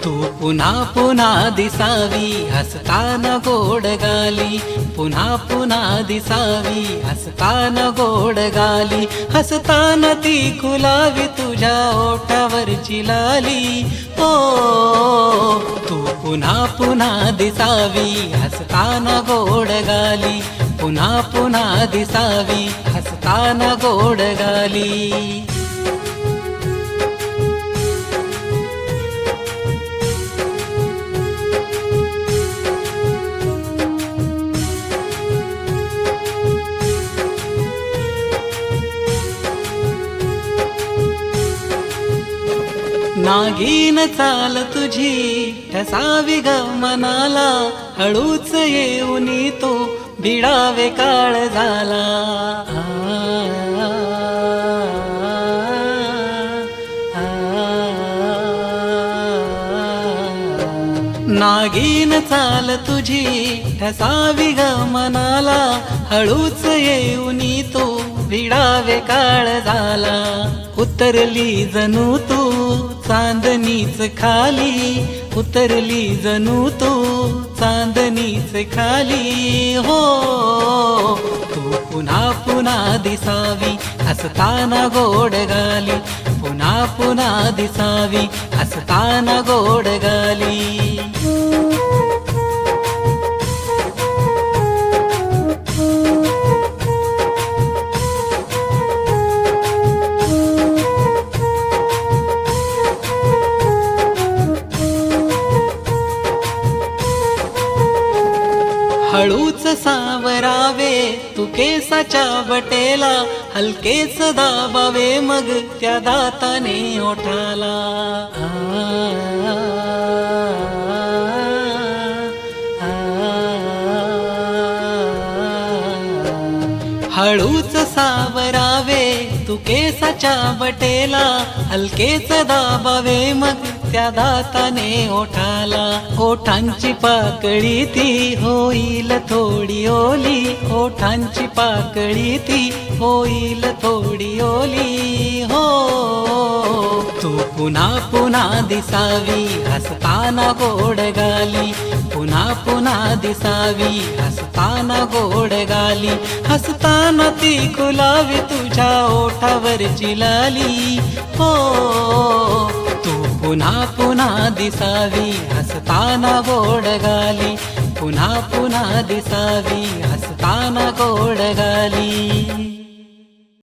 तू पुन्हा पुन्हा दिसावी हसताना गोड गाली, पुन्हा पुन्हा दिसावी हसताना गोड गाली, हसताना ती खुलावी तुझ्या ओठावरची लाली. ओ तू पुन्हा पुन्हा दिसावी हसताना गोड गाली, पुन्हा पुन्हा दिसावी हसताना गोड गाली. नागीन चाल तुझी ठसावी ग मनाला, हळूच येऊनी तो भिडावे काळ झाला. नागीन चाल तुझी ठसावी ग मनाला, हळूच येऊनी तो भिडावे काळ झाला. उतरली जणू तू चांदणीच खाली, उतरली जणू तू चांदणीच खाली. हो तू पुन्हा पुन्हा दिसावी हसताना गोड गाली, पुन्हा पुन्हा दिसावी हसताना गोड गाली. हळूच सावरावे तू केसाच्या बटेला, हलकेच दाबावे मग त्या दाताने ओठाला. हळूच सावरावे तू केसाच्या बटेला, हलकेच दाबावे मग त्या दाताने ओठाला. ओठांची पाकळी ती होईल थोडी ओली, ओठांची पाकळी ती होईल थोडी ओली. हो तू पुन्हा पुन्हा दिसावी हसताना गोड गाली, पुन्हा पुन्हा दिसावी हसताना गोड गाली, हसताना ती खुलावी तुझ्या ओठावरची लाली. हो तू पुन्हा पुन्हा दिसावी हसताना गोड गाली, पुन्हा पुन्हा दिसावी हसताना गोड गाली.